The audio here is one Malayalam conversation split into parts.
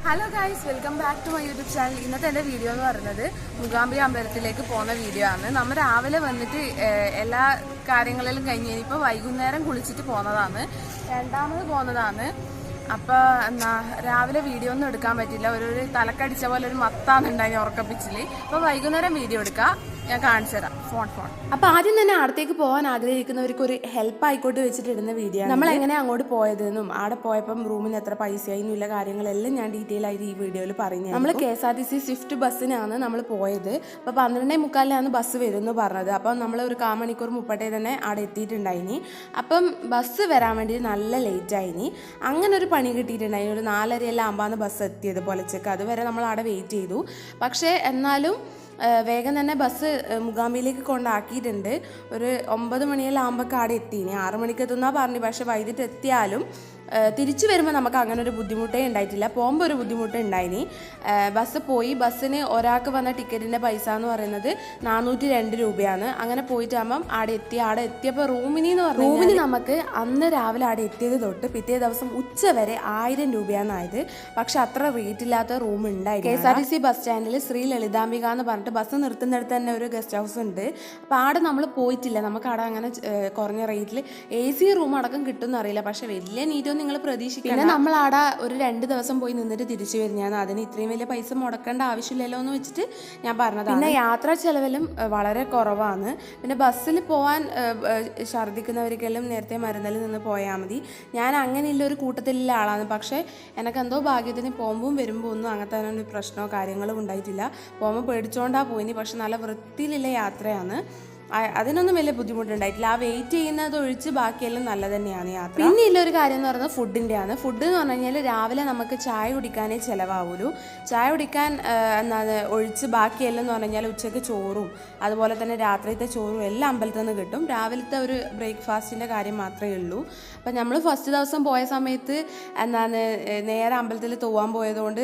Hello guys, welcome back to my YouTube channel. ഇന്നത്തെ എൻ്റെ വീഡിയോ എന്ന് പറയുന്നത് മൂകാംബിക അമ്പലത്തിലേക്ക് പോകുന്ന വീഡിയോ ആണ്. നമ്മൾ രാവിലെ വന്നിട്ട് എല്ലാ കാര്യങ്ങളിലും കഴിഞ്ഞ് ഇപ്പോൾ വൈകുന്നേരം കുളിച്ചിട്ട് പോകുന്നതാണ്, രണ്ടാമത് പോകുന്നതാണ്. അപ്പോൾ എന്നാ രാവിലെ വീഡിയോ ഒന്നും എടുക്കാൻ പറ്റില്ല, ഒരു തലക്കടിച്ച പോലെ ഒരു മത്താന്നുണ്ടായി ഉറക്കപ്പിച്ചില്. അപ്പോൾ വൈകുന്നേരം വീഡിയോ എടുക്കാം, ഞാൻ കാണിച്ചു തരാം. ഫോൺ അപ്പൊ ആദ്യം തന്നെ അടുത്തേക്ക് പോകാൻ ആഗ്രഹിക്കുന്നവർക്ക് ഒരു ഹെൽപ്പ് ആയിക്കോട്ട് വെച്ചിട്ട് ഇടുന്ന വീഡിയോ. നമ്മൾ എങ്ങനെ അങ്ങോട്ട് പോയതെന്നും അവിടെ പോയപ്പം റൂമിന് എത്ര പൈസയായി എന്നുള്ള കാര്യങ്ങളെല്ലാം ഞാൻ ഡീറ്റെയിൽ ആയിട്ട് ഈ വീഡിയോയിൽ പറഞ്ഞു. നമ്മൾ KSRTC സ്വിഫ്റ്റ് ബസ്സിനാണ് നമ്മൾ പോയത്. അപ്പൊ 12:45 ബസ് വരും എന്ന് പറഞ്ഞത്. അപ്പം നമ്മൾ ഒരു 1/4 മണിക്കൂർ മുപ്പട്ടേ തന്നെ അവിടെ എത്തിയിട്ടുണ്ടായിനി. അപ്പം ബസ് വരാൻ വേണ്ടി നല്ല ലേറ്റ് ആയിനി. അങ്ങനെ ഒരു പണി കിട്ടിയിട്ടുണ്ടായി. ഒരു 4:30 ആകുമ്പോഴാണ് ബസ് എത്തിയത് പുലച്ചക്ക്. അതുവരെ നമ്മൾ അവിടെ വെയിറ്റ് ചെയ്തു. പക്ഷേ എന്നാലും വേഗം തന്നെ ബസ് മൂകാംബികയിലേക്ക് കൊണ്ടാക്കിയിട്ടുണ്ട്. ഒരു 9 മണിയെല്ലാം ആകുമ്പോൾ അവിടെ എത്തിയിനി. 6 മണിക്ക് എത്തുന്നാ പറഞ്ഞു. പക്ഷെ വൈകിട്ട് എത്തിയാലും തിരിച്ചു വരുമ്പോൾ നമുക്ക് അങ്ങനെ ഒരു ബുദ്ധിമുട്ടേ ഉണ്ടായിട്ടില്ല. പോകുമ്പോൾ ഒരു ബുദ്ധിമുട്ട് ഉണ്ടായിനി. ബസ് പോയി. ബസ്സിന് ഒരാൾക്ക് വന്ന ടിക്കറ്റിൻ്റെ പൈസ എന്ന് പറയുന്നത് 402 രൂപയാണ്. അങ്ങനെ പോയിട്ടാകുമ്പം അവിടെ എത്തിയപ്പോൾ റൂമിന് നമുക്ക് അന്ന് രാവിലെ അവിടെ എത്തിയത് തൊട്ട് പിറ്റേ ദിവസം ഉച്ച വരെ 1000 രൂപയാണ് ആയത്. പക്ഷെ അത്ര റേറ്റ് ഇല്ലാത്ത റൂം ഉണ്ടായി. KSRTC ബസ് സ്റ്റാൻഡിൽ ശ്രീ ലളിതാംബിക എന്ന് പറഞ്ഞിട്ട് ബസ് നിർത്തുന്നിടത്ത് തന്നെ ഒരു ഗസ്റ്റ് ഹൗസ് ഉണ്ട്. അപ്പോൾ അവിടെ നമ്മൾ പോയിട്ടില്ല. നമുക്ക് അവിടെ അങ്ങനെ കുറഞ്ഞ റേറ്റിൽ AC റൂം അടക്കം കിട്ടുമെന്ന് അറിയില്ല. പക്ഷെ വലിയ നീറ്റൊന്നും നിങ്ങൾ പ്രതീക്ഷിക്കുക. പിന്നെ നമ്മൾ അവിടെ ഒരു 2 ദിവസം പോയി നിന്നിട്ട് തിരിച്ചു വരുന്നതാണ്. അതിന് ഇത്രയും വലിയ പൈസ മുടക്കേണ്ട ആവശ്യമില്ലല്ലോ എന്ന് വെച്ചിട്ട് ഞാൻ പറഞ്ഞത്. പിന്നെ യാത്രാ ചെലവിലും വളരെ കുറവാണ്. പിന്നെ ബസ്സിൽ പോകാൻ ഛർദ്ദിക്കുന്നവർക്കെല്ലാം നേരത്തെ മരുന്നിൽ നിന്ന് പോയാൽ മതി. ഞാൻ അങ്ങനെയുള്ള ഒരു കൂട്ടത്തിലുള്ള ആളാണ്. പക്ഷേ എനക്കെന്തോ ഭാഗ്യത്തിന് പോകുമ്പോൾ വരുമ്പോൾ ഒന്നും അങ്ങനത്തെ ഒരു പ്രശ്നമോ കാര്യങ്ങളും ഉണ്ടായിട്ടില്ല. പോകുമ്പോൾ പേടിച്ചോണ്ടാ പോയിനി. പക്ഷെ നല്ല വൃത്തിയിലുള്ള യാത്രയാണ്. അതിനൊന്നും വലിയ ബുദ്ധിമുട്ടുണ്ടായിട്ടില്ല. ആ വെയിറ്റ് ചെയ്യുന്നത് ഒഴിച്ച് ബാക്കിയെല്ലാം നല്ല തന്നെയാണ് യാത്ര. പിന്നെ ഇല്ലൊരു കാര്യം എന്ന് പറയുന്നത് ഫുഡിൻ്റെ ആണ്. ഫുഡ് എന്ന് പറഞ്ഞു കഴിഞ്ഞാൽ രാവിലെ നമുക്ക് ചായ കുടിക്കാനേ ചിലവാകുള്ളൂ. ചായ കുടിക്കാൻ എന്താണ് ഒഴിച്ച് ബാക്കിയെല്ലാം എന്ന് പറഞ്ഞു കഴിഞ്ഞാൽ ഉച്ചയ്ക്ക് ചോറും അതുപോലെ തന്നെ രാത്രിയത്തെ ചോറും എല്ലാം അമ്പലത്തിൽ നിന്ന് കിട്ടും. രാവിലത്തെ ഒരു ബ്രേക്ക്ഫാസ്റ്റിൻ്റെ കാര്യം മാത്രമേ ഉള്ളൂ. അപ്പം നമ്മൾ ഫസ്റ്റ് ദിവസം പോയ സമയത്ത് എന്താണ് നേരെ അമ്പലത്തിൽ തൂവാൻ പോയതുകൊണ്ട്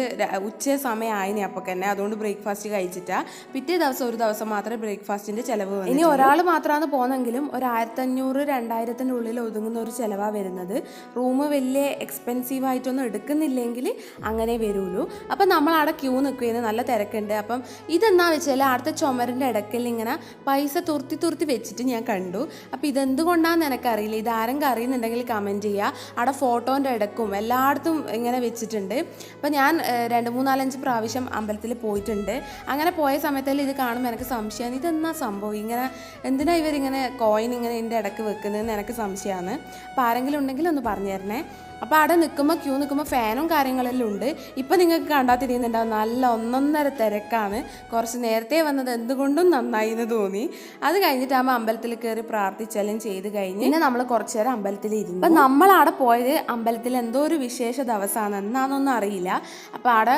ഉച്ച സമയമായിനി അപ്പം തന്നെ. അതുകൊണ്ട് ബ്രേക്ക്ഫാസ്റ്റ് കഴിച്ചിട്ടാണ്. പിറ്റേ ദിവസം ഒരു ദിവസം മാത്രമേ ബ്രേക്ക്ഫാസ്റ്റിൻ്റെ ചിലവ് വന്നു. ഇനി ഒരാൾ മാത്രമാണ് പോകുന്നെങ്കിലും ഒരു 1500-2000 ഉള്ളിൽ ഒതുങ്ങുന്ന ഒരു ചിലവാണ് വരുന്നത്. റൂം വലിയ എക്സ്പെൻസീവ് ആയിട്ടൊന്നും എടുക്കുന്നില്ലെങ്കിൽ അങ്ങനെ വരുള്ളൂ. അപ്പം നമ്മൾ അവിടെ ക്യൂ നിൽക്കുകയെന്ന് നല്ല തിരക്കുണ്ട്. അപ്പം ഇതെന്നാ വെച്ചാൽ അടുത്ത ചുമരിൻ്റെ ഇടയ്ക്കൽ ഇങ്ങനെ പൈസ തുർത്തി വെച്ചിട്ട് ഞാൻ കണ്ടു. അപ്പം ഇതെന്തുകൊണ്ടാണെന്ന് എനിക്കറിയില്ല. ഇതാരെങ്കിലും അറിയുന്നുണ്ടെങ്കിൽ കമൻറ്റ് ചെയ്യുക. അവിടെ ഫോട്ടോൻ്റെ ഇടക്കും എല്ലായിടത്തും ഇങ്ങനെ വെച്ചിട്ടുണ്ട്. അപ്പം ഞാൻ 2-3-4-5 പ്രാവശ്യം അമ്പലത്തിൽ പോയിട്ടുണ്ട്. അങ്ങനെ പോയ സമയത്തിൽ ഇത് കാണുമ്പോൾ എനിക്ക് സംശയമാണ്, ഇതെന്നാ സംഭവം, ഇങ്ങനെ എന്തിനാ ഇവരിങ്ങനെ കോയിൻ ഇങ്ങനെ ഇതിൻ്റെ ഇടയ്ക്ക് വെക്കുന്നതെന്ന് എനിക്ക് സംശയമാണ്. അപ്പോൾ ആരെങ്കിലും ഉണ്ടെങ്കിൽ ഒന്ന് പറഞ്ഞു തരണേ. അപ്പോൾ അവിടെ ക്യൂ നിൽക്കുമ്പോൾ ഫാനും കാര്യങ്ങളെല്ലാം ഉണ്ട്. ഇപ്പം നിങ്ങൾക്ക് കണ്ടാൽ തിരിയുന്നുണ്ടാവും നല്ല ഒന്നൊന്നര തിരക്കാണ്. കുറച്ച് നേരത്തെ വന്നത് എന്തുകൊണ്ടും നന്നായി എന്ന് തോന്നി. അത് കഴിഞ്ഞിട്ടാകുമ്പോൾ അമ്പലത്തിൽ കയറി പ്രാർത്ഥിച്ചെല്ലാം ചെയ്ത് കഴിഞ്ഞ് പിന്നെ നമ്മൾ കുറച്ച് നേരം അമ്പലത്തിൽ ഇരുന്നു. അപ്പം നമ്മളവിടെ പോയത് അമ്പലത്തിൽ എന്തോ ഒരു വിശേഷ ദിവസമാണ്, എന്നാന്നൊന്നും അറിയില്ല. അപ്പോൾ അവിടെ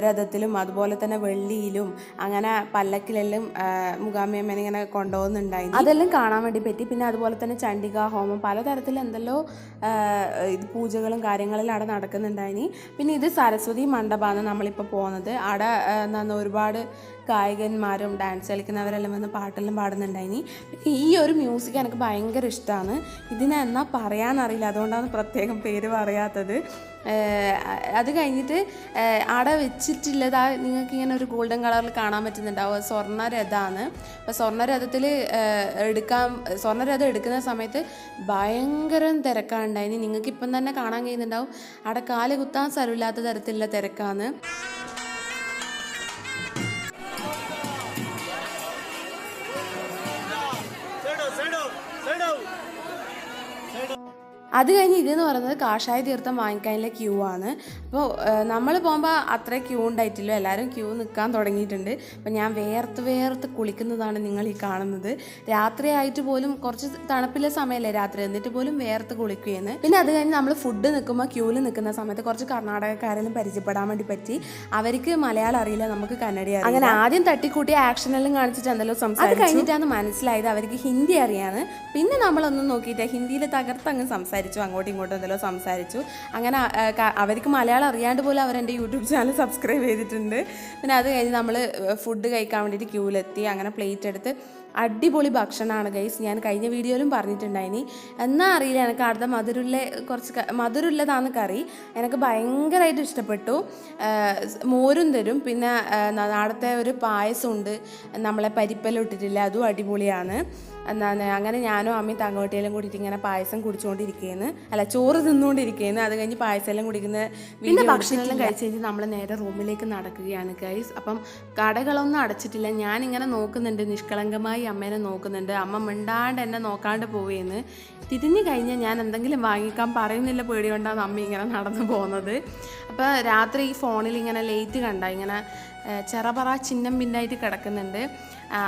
രഥത്തിലും അതുപോലെ തന്നെ വെള്ളിയിലും അങ്ങനെ പല്ലക്കിലെല്ലാം മൂകാംബികമ്മേനെ ഇങ്ങനെ കൊണ്ടുപോകുന്നുണ്ടായിരുന്നു. അതെല്ലാം കാണാൻ വേണ്ടി പറ്റി. പിന്നെ അതുപോലെ തന്നെ ചണ്ഡികാ ഹോമം പലതരത്തിൽ എന്തെല്ലോ പൂജകളും കാര്യങ്ങളെല്ലാം അവിടെ നടക്കുന്നുണ്ടായിനി. പിന്നെ ഇത് സരസ്വതി മണ്ഡപമാണ് നമ്മളിപ്പോൾ പോകുന്നത്. അവിടെ എന്താണ് ഒരുപാട് ഗായകന്മാരും ഡാൻസ് കളിക്കുന്നവരെല്ലാം വന്ന് പാട്ടെല്ലാം പാടുന്നുണ്ടായിനി. ഈ ഒരു മ്യൂസിക് എനിക്ക് ഭയങ്കര ഇഷ്ടമാണ്. ഇതിനെ എന്നാ പറയാനറിയില്ല, അതുകൊണ്ടാണ് പ്രത്യേകം പേര് പറയാത്തത്. അത് കഴിഞ്ഞിട്ട് അവിടെ വെച്ചിട്ടുള്ളത് നിങ്ങൾക്കിങ്ങനെ ഒരു ഗോൾഡൻ കളറിൽ കാണാൻ പറ്റുന്നുണ്ടാവും. സ്വർണ്ണരഥമാണ്. അപ്പോൾ സ്വർണ്ണരഥത്തിൽ സ്വർണ്ണരഥം എടുക്കുന്ന സമയത്ത് ഭയങ്കര തിരക്കാണ് ഉണ്ടായിനി. നിങ്ങൾക്ക് ഇപ്പം തന്നെ കാണാൻ കഴിയുന്നുണ്ടാവും. അവിടെ കാല് കുത്താൻ സ്ഥലമില്ലാത്ത തരത്തിലുള്ള തിരക്കാണ്. അത് കഴിഞ്ഞ് ഇതെന്ന് പറയുന്നത് കാഷായ തീർത്ഥം വാങ്ങിക്കാനുള്ള ക്യൂ ആണ്. അപ്പോൾ നമ്മൾ പോകുമ്പോൾ അത്ര ക്യൂ ഉണ്ടായിട്ടില്ല, എല്ലാവരും ക്യൂ നിൽക്കാൻ തുടങ്ങിയിട്ടുണ്ട്. അപ്പോൾ ഞാൻ വേർത്ത് കുളിക്കുന്നതാണ് നിങ്ങൾ ഈ കാണുന്നത്. രാത്രിയായിട്ട് പോലും കുറച്ച് തണുപ്പിലെ സമയമല്ലേ രാത്രി, എന്നിട്ട് പോലും വേർത്ത് കുളിക്കുകയെന്ന്. പിന്നെ അത് കഴിഞ്ഞ് നമ്മൾ ഫുഡ് നിൽക്കുമ്പോൾ ക്യൂവിൽ നിൽക്കുന്ന സമയത്ത് കുറച്ച് കർണാടകക്കാരെല്ലാം പരിചയപ്പെടാൻ വേണ്ടി പറ്റി. അവർക്ക് മലയാളം അറിയില്ല, നമുക്ക് കന്നഡ അറിയാം. അങ്ങനെ ആദ്യം തട്ടിക്കൂട്ടി ആക്ഷനെല്ലാം കാണിച്ചിട്ട് എന്തെല്ലോ സംസാരിച്ചു. അത് കഴിഞ്ഞിട്ടാണ് മനസ്സിലായത് അവർക്ക് ഹിന്ദി അറിയാന്ന്. പിന്നെ നമ്മളൊന്നും നോക്കിയിട്ട് ഹിന്ദിയിൽ തകർത്തങ്ങ് സംസാരിച്ചു. അങ്ങോട്ടും ഇങ്ങോട്ടും എന്തെല്ലോ സംസാരിച്ചു. അങ്ങനെ അവർക്ക് മലയാളം അറിയാണ്ട് പോലും അവരെൻ്റെ യൂട്യൂബ് ചാനൽ സബ്സ്ക്രൈബ് ചെയ്തിട്ടുണ്ട്. പിന്നെ അത് കഴിഞ്ഞ് നമ്മൾ ഫുഡ് കഴിക്കാൻ വേണ്ടിയിട്ട് ക്യൂവിലെത്തി. അങ്ങനെ പ്ലേറ്റ് എടുത്ത് അടിപൊളി ഭക്ഷണമാണ് ഗൈസ്. ഞാൻ കഴിഞ്ഞ വീഡിയോയിലും പറഞ്ഞിട്ടുണ്ടായിനി. എന്നാ അറിയില്ല, എനിക്ക് അടുത്ത കുറച്ച് മധുരമുള്ളതാണ് കറി. എനിക്ക് ഭയങ്കരമായിട്ട് ഇഷ്ടപ്പെട്ടു. മോരും തരും, പിന്നെ നാളത്തെ ഒരു പായസമുണ്ട്, നമ്മളെ പരിപ്പെല്ലാം ഇട്ടിട്ടില്ല, അതും അടിപൊളിയാണ്. എന്താണ് അങ്ങനെ ഞാനും അമ്മയും തങ്കോട്ടിയെല്ലാം കൂടിയിട്ട് ഇങ്ങനെ പായസം കുടിച്ചുകൊണ്ടിരിക്കുകയെന്ന്, അല്ല ചോറ് തിന്നുകൊണ്ടിരിക്കുകയെന്ന്. അത് കഴിഞ്ഞ് പായസം എല്ലാം കുടിക്കുന്ന പിന്നെ ഭക്ഷണമെല്ലാം കഴിച്ച് കഴിഞ്ഞ് നമ്മൾ നേരെ റൂമിലേക്ക് നടക്കുകയാണ് ഗൈസ്. അപ്പം കടകളൊന്നും അടച്ചിട്ടില്ല. ഞാനിങ്ങനെ നോക്കുന്നുണ്ട്, നിഷ്കളങ്കമായി അമ്മേനെ നോക്കുന്നുണ്ട്. അമ്മ മിണ്ടാണ്ട് എന്നെ നോക്കാണ്ട് പോവുകയെന്ന്. തിരിഞ്ഞു കഴിഞ്ഞാൽ ഞാൻ എന്തെങ്കിലും വാങ്ങിക്കാൻ പറയുന്നില്ല പേടി കൊണ്ടാണ് അമ്മ ഇങ്ങനെ നടന്നു പോകുന്നത്. അപ്പോൾ രാത്രി ഈ ഫോണിൽ ഇങ്ങനെ ലേറ്റ് കണ്ട ഇങ്ങനെ ചെറപറ ചിഹ്നം പിന്നായിട്ട് കിടക്കുന്നുണ്ട്.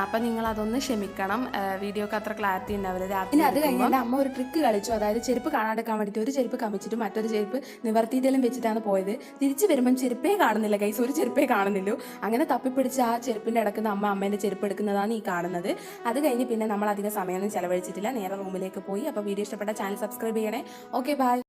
അപ്പം നിങ്ങൾ അതൊന്ന് ക്ഷമിക്കണം, വീഡിയോക്ക് അത്ര ക്ലാരിറ്റി ഉണ്ടാവില്ല രാത്രി. അത് കഴിഞ്ഞാൽ അമ്മ ഒരു ട്രിക്ക് കളിച്ചു. അതായത് ചെരുപ്പ് കാണാതെക്കാൻ വേണ്ടിയിട്ട് ഒരു ചെരുപ്പ് കമിച്ചിട്ട് മറ്റൊരു ചെരുപ്പ് നിവർത്തിയിട്ടെല്ലാം വെച്ചിട്ടാണ് പോയത്. തിരിച്ചു വരുമ്പം ചെരുപ്പേ കാണുന്നില്ല ഗൈസ്, ഒരു ചെരുപ്പേ കാണുന്നില്ലൂ. അങ്ങനെ തപ്പിപ്പിടിച്ച് ആ ചെരുപ്പിൻ്റെ ഇടക്കുന്ന അമ്മേൻ്റെ ചെരുപ്പ് എടുക്കുന്നതാണ് ഈ കാണുന്നത്. അത് കഴിഞ്ഞ് പിന്നെ നമ്മൾ അധികം സമയമൊന്നും ചിലവഴിച്ചിട്ടില്ല, നേരെ റൂമിലേക്ക് പോയി. അപ്പോൾ വീഡിയോ ഇഷ്ടപ്പെട്ട ചാനൽ സബ്സ്ക്രൈബ് ചെയ്യണേ. Okay, by.